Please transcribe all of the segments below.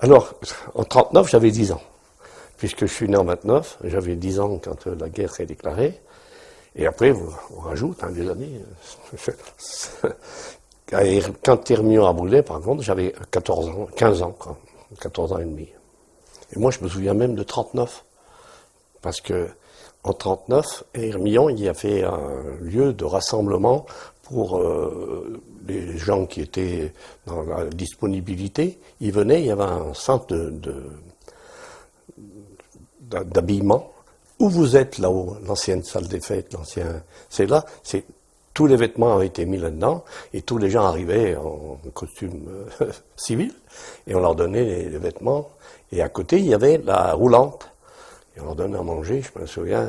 Alors, en 39, j'avais 10 ans. Puisque je suis né en 29, j'avais 10 ans quand la guerre s'est déclarée. Et après, on rajoute des années. Quand Hermion a brûlé, par contre, j'avais 14 ans, 15 ans, quoi. 14 ans et demi. Et moi, je me souviens même de 39. Parce que en 39, à Hermion, il y avait un lieu de rassemblement pour les gens qui étaient dans la disponibilité. Ils venaient, il y avait un centre d'habillement. Où vous êtes là-haut, l'ancienne salle des fêtes, c'est là, tous les vêtements avaient été mis là-dedans, et tous les gens arrivaient en costume civil, et on leur donnait les vêtements, et à côté, il y avait la roulante, et on leur donnait à manger, je me souviens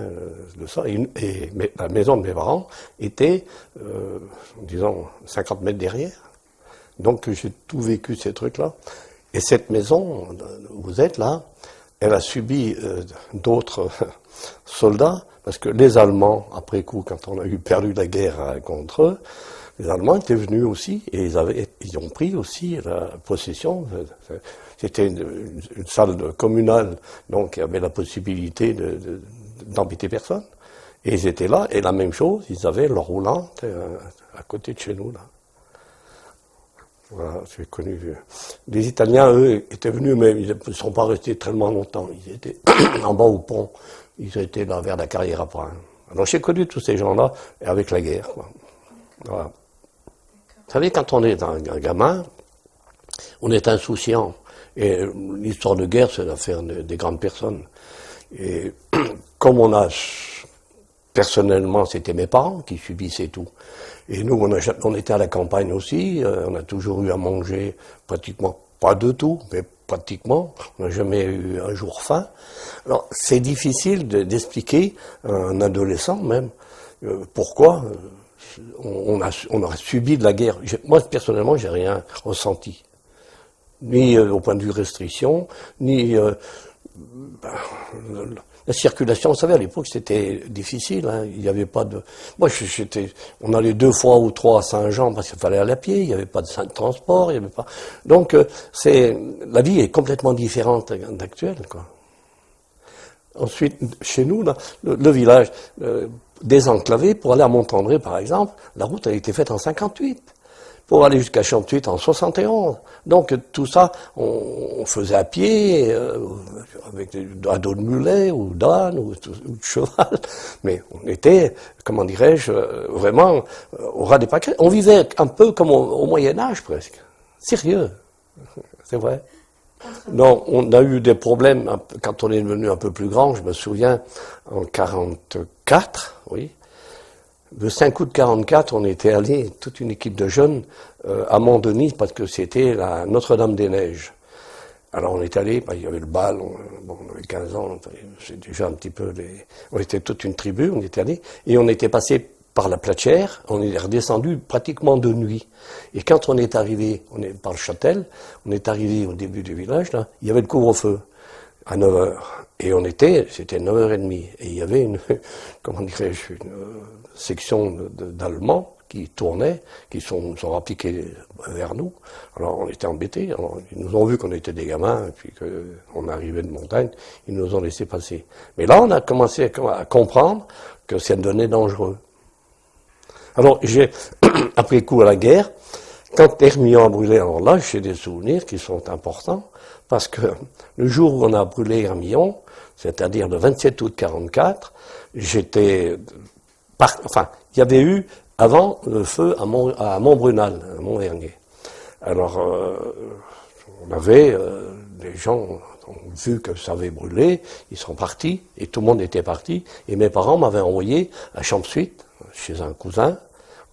de ça, mais la maison de mes parents était, disons, 50 mètres derrière, donc j'ai tout vécu ces trucs-là, et cette maison, où vous êtes là, elle a subi d'autres soldats, parce que les Allemands, après coup, quand on a perdu la guerre contre eux, les Allemands étaient venus aussi, et ils ont pris aussi la possession. C'était une salle communale, donc il y avait la possibilité d'embêter personne. Et ils étaient là, et la même chose, ils avaient leur roulante à côté de chez nous, là. Voilà, j'ai connu. Les Italiens, eux, étaient venus, mais ils ne sont pas restés tellement longtemps. Ils étaient en bas au pont. Ils étaient là vers la carrière après. Alors j'ai connu tous ces gens-là avec la guerre, quoi. Voilà. Vous savez, quand on est un gamin, on est insouciant. Et l'histoire de guerre, c'est l'affaire des grandes personnes. Et comme personnellement, c'était mes parents qui subissaient tout. Et nous, on était à la campagne aussi, on a toujours eu à manger pratiquement, pas de tout, mais pratiquement. On n'a jamais eu un jour faim. Alors, c'est difficile d'expliquer à un adolescent même pourquoi on a subi de la guerre. Moi, personnellement, j'ai rien ressenti. Ni au point de vue restriction, ni... la circulation, vous savez, à l'époque, c'était difficile. Hein. Il n'y avait pas de... Moi, on allait 2 fois ou 3 à Saint-Jean parce qu'il fallait aller à pied. Il n'y avait pas de transport. Il y avait pas... Donc, la vie est complètement différente d'actuelle, quoi. Ensuite, chez nous, là, le village désenclavé, pour aller à Montandré, par exemple, la route a été faite en 58. Pour aller jusqu'à Champtuite en 71. Donc tout ça, on faisait à pied, avec à dos de mulet, ou d'âne, ou de cheval. Mais on était, comment dirais-je, vraiment au ras des pâquerettes. On vivait un peu comme au Moyen-Âge, presque. Sérieux. C'est vrai. Non, on a eu des problèmes quand on est devenu un peu plus grand. Je me souviens, en 44, oui. Le 5 août 44, on était allé, toute une équipe de jeunes, à Montdenis, parce que c'était la Notre-Dame-des-Neiges. Alors on est allé, il y avait le bal, on avait 15 ans, c'est déjà un petit peu... On était toute une tribu, on était allé, et on était passé par la Platière, on est redescendu pratiquement de nuit. Et quand on est arrivé, par le Châtel, on est arrivé au début du village, là, il y avait le couvre-feu à 9h. Et c'était 9h30. Et il y avait comment dirais-je, une section d'Allemands qui tournaient, qui sont appliqués vers nous. Alors on était embêtés. Alors, ils nous ont vu qu'on était des gamins, et puis qu'on arrivait de montagne, ils nous ont laissé passer. Mais là, on a commencé à comprendre que ça devenait dangereux. Alors j'ai, après coup à la guerre, quand Hermion a brûlé, alors là, j'ai des souvenirs qui sont importants, parce que le jour où on a brûlé Hermion, c'est-à-dire le 27 août 44, il y avait eu avant le feu à Montbrunal, à Montvernier. Alors, les gens ont vu que ça avait brûlé, ils sont partis, et tout le monde était parti, et mes parents m'avaient envoyé à Champsuite, chez un cousin.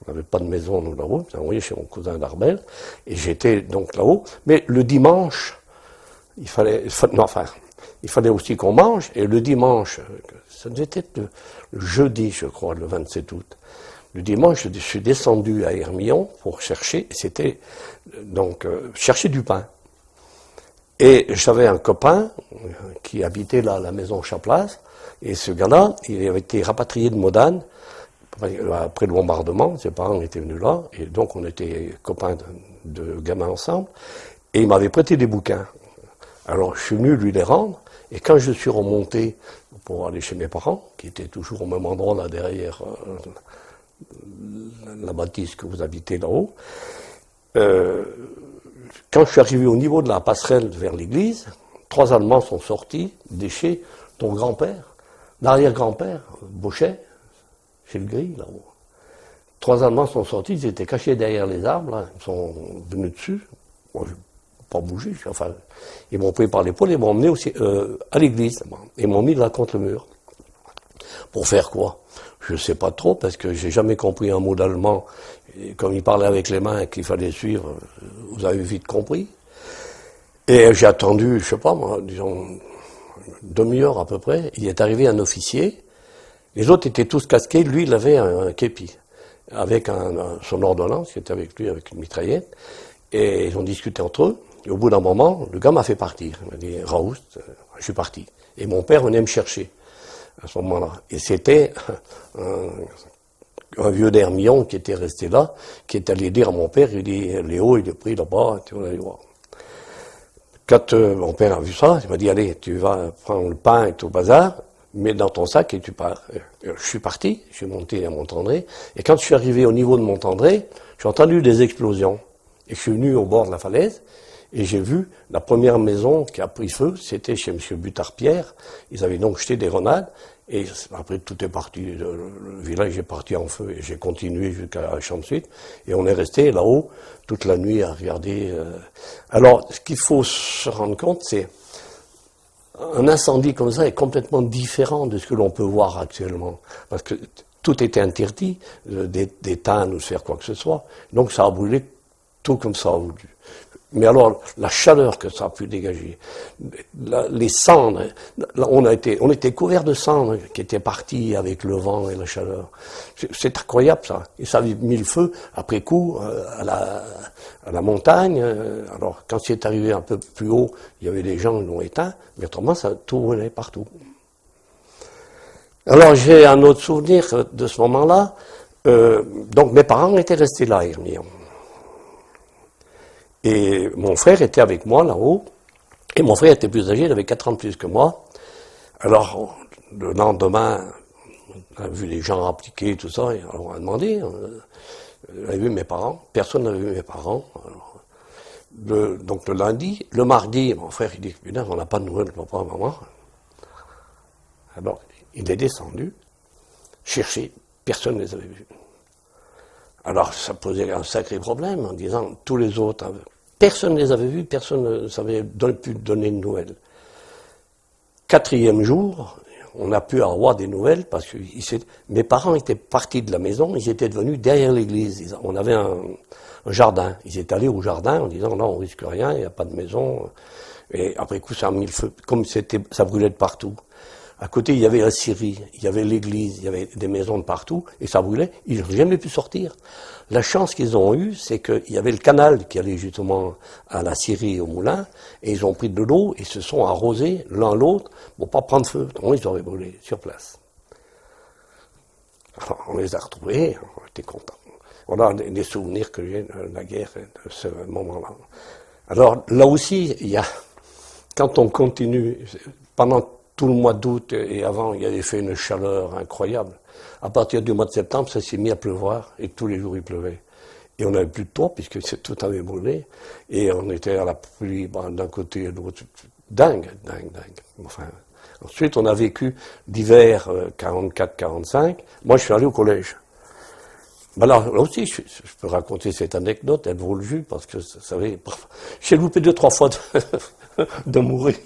On n'avait pas de maison, nous, là-haut. J'ai envoyé chez mon cousin d'Arbel. Et j'étais donc là-haut. Mais le dimanche, il fallait aussi qu'on mange. Et le dimanche, ça devait être le jeudi, je crois, le 27 août. Le dimanche, je suis descendu à Hermion pour chercher. C'était donc chercher du pain. Et j'avais un copain qui habitait là, à la maison Chaplace. Et ce gars-là, il avait été rapatrié de Modane. Après le bombardement, ses parents étaient venus là, et donc on était copains de gamins ensemble, et il m'avait prêté des bouquins. Alors je suis venu lui les rendre, et quand je suis remonté pour aller chez mes parents, qui étaient toujours au même endroit là derrière la bâtisse que vous habitez là-haut, quand je suis arrivé au niveau de la passerelle vers l'église, 3 Allemands sont sortis de chez ton grand-père, l'arrière-grand-père, Bauchet, chez le gris là-haut. 3 Allemands sont sortis, ils étaient cachés derrière les arbres, là, ils sont venus dessus. Moi, je n'ai pas bougé, enfin, ils m'ont pris par l'épaule et m'ont emmené aussi à l'église, et m'ont mis là contre le mur. Pour faire quoi? Je ne sais pas trop, parce que j'ai jamais compris un mot d'allemand. Et comme il parlait avec les mains qu'il fallait suivre, vous avez vite compris. Et j'ai attendu, je sais pas moi, disons, une demi-heure à peu près. Il est arrivé un officier. Les autres étaient tous casqués. Lui, il avait un képi, avec son ordonnance, qui était avec lui, avec une mitraillette. Et ils ont discuté entre eux. Et au bout d'un moment, le gars m'a fait partir. Il m'a dit, Raoust, je suis parti. Et mon père venait me chercher à ce moment-là. Et c'était un vieux d'Hermillon qui était resté là, qui est allé dire à mon père, il dit, Léo, il est pris là-bas, tu vas aller voir. Quand mon père a vu ça, il m'a dit, allez, tu vas prendre le pain et tout le bazar, mets dans ton sac et tu pars. Je suis parti, je suis monté à Montandré, et quand je suis arrivé au niveau de Montandré, j'ai entendu des explosions. Et je suis venu au bord de la falaise, et j'ai vu la première maison qui a pris feu, c'était chez M. Butard-Pierre. Ils avaient donc jeté des grenades, et après tout est parti, le village est parti en feu, et j'ai continué jusqu'à Champ-de-Suite, et on est resté là-haut toute la nuit à regarder. Alors, ce qu'il faut se rendre compte, c'est un incendie comme ça est complètement différent de ce que l'on peut voir actuellement, parce que tout était interdit, d'éteindre ou de faire quoi que ce soit, donc ça a brûlé tout comme ça a voulu. Mais alors, la chaleur que ça a pu dégager, les cendres, on était couverts de cendres qui étaient parties avec le vent et la chaleur. C'est incroyable ça. Et ça avait mis le feu, après coup, à la montagne. Alors, quand c'est arrivé un peu plus haut, il y avait des gens qui l'ont éteint, mais autrement, ça tout brûlait partout. Alors, j'ai un autre souvenir de ce moment-là. Donc, mes parents étaient restés là, Hermillon. Et mon frère était avec moi là-haut, et mon frère était plus âgé, il avait 4 ans de plus que moi. Alors, le lendemain, on a vu les gens appliquer tout ça, et alors on a demandé, on avait vu mes parents, personne n'avait vu mes parents. Alors, donc le lundi, le mardi, mon frère il dit, putain, on n'a pas de nouvelles de papa, maman. Alors, il est descendu, chercher, personne ne les avait vus. Alors, ça posait un sacré problème en disant, tous les autres, personne ne les avait vus, personne ne savait pu donner de nouvelles. 4e jour, on a pu avoir des nouvelles parce que mes parents étaient partis de la maison, ils étaient venus derrière l'église. On avait un jardin. Ils étaient allés au jardin en disant, non, on risque rien, il n'y a pas de maison. Et après coup, ça a mis le feu, comme ça brûlait de partout. À côté, il y avait la scierie, il y avait l'église, il y avait des maisons de partout, et ça brûlait, ils n'ont jamais pu sortir. La chance qu'ils ont eue, c'est qu'il y avait le canal qui allait justement à la scierie et au moulin, et ils ont pris de l'eau et se sont arrosés l'un l'autre pour pas prendre feu. Donc ils auraient brûlé sur place. Alors, on les a retrouvés, on était contents. Voilà des souvenirs que j'ai de la guerre, de ce moment-là. Alors, là aussi, il y a, quand on continue, pendant tout le mois d'août et avant, il y avait fait une chaleur incroyable. À partir du mois de septembre, ça s'est mis à pleuvoir et tous les jours il pleuvait. Et on n'avait plus de toit puisque tout avait brûlé. Et on était à la pluie d'un côté et de l'autre. Dingue. Enfin, ensuite, on a vécu l'hiver 44-45. Moi, je suis allé au collège. Ben là aussi, je peux raconter cette anecdote, elle vaut le jus parce que, vous savez, j'ai loupé 2-3 fois de mourir.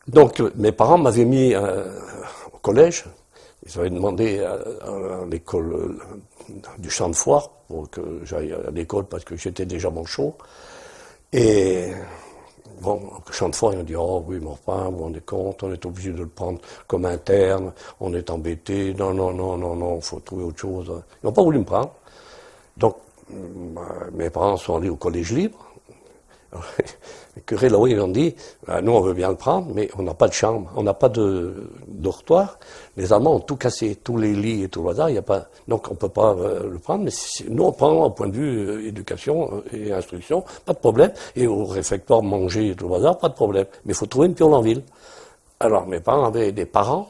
Donc, mes parents m'avaient mis au collège. Ils avaient demandé à l'école du champ de foire pour que j'aille à l'école parce que j'étais déjà manchot. Et bon, au champ de foire, ils ont dit, oh oui, mais enfin, vous vous rendez compte, on est obligé de le prendre comme interne, on est embêté, non, il faut trouver autre chose. Ils n'ont pas voulu me prendre. Donc, mes parents sont allés au collège libre. Alors, les curés là-haut, ils ont dit, nous on veut bien le prendre, mais on n'a pas de chambre, on n'a pas de dortoir. Les Allemands ont tout cassé, tous les lits et tout le bazar, il y a pas, donc on peut pas le prendre, mais nous on prend au point de vue éducation et instruction, pas de problème, et au réfectoire manger et tout le bazar, pas de problème. Mais il faut trouver une piole en ville. Alors mes parents avaient des parents,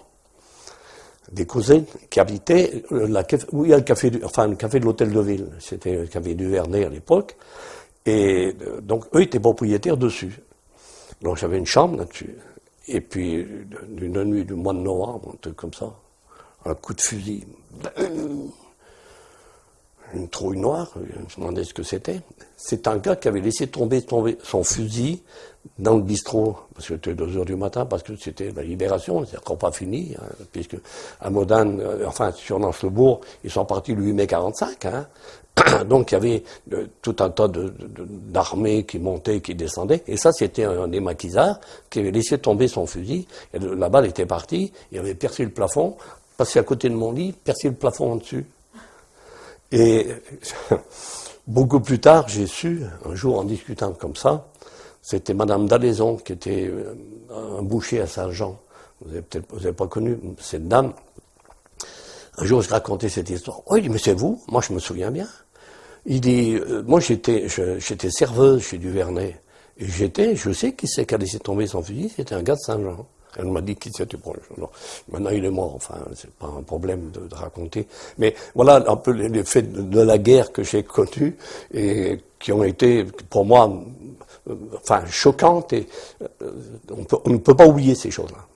des cousins qui habitaient où il y a le café de l'hôtel de ville, c'était le café du Vernet à l'époque. Et donc, eux étaient propriétaires dessus. Donc, j'avais une chambre là-dessus. Et puis, d'une nuit du mois de novembre, un truc comme ça, un coup de fusil, une trouille noire, je me demandais ce que c'était. C'est un gars qui avait laissé tomber son fusil dans le bistrot, parce que c'était 2 heures du matin, parce que c'était la libération, c'est encore pas fini, hein, puisque à Modane, sur Nance-le-Bourg, ils sont partis le 8 mai 45, hein. Donc il y avait tout un tas d'armées qui montaient, qui descendaient, et ça c'était un des maquisards qui avait laissé tomber son fusil, et la balle était partie, il avait percé le plafond, passé à côté de mon lit, percé le plafond en dessus. Et beaucoup plus tard, j'ai su, un jour en discutant comme ça, c'était Madame d'Alaison, qui était un boucher à Saint-Jean. Vous n'avez pas connu cette dame. Un jour, je racontais cette histoire. Oh, il dit, mais c'est vous? Moi, je me souviens bien. Il dit, moi, j'étais serveuse chez Duvernay. Et je sais qui c'est qui a laissé tomber son fusil, c'était un gars de Saint-Jean. Elle m'a dit qui c'était pour non. Maintenant, il est mort, enfin, c'est pas un problème de raconter. Mais voilà un peu les faits de la guerre que j'ai connus et qui ont été, pour moi, choquantes et on ne peut pas oublier ces choses-là.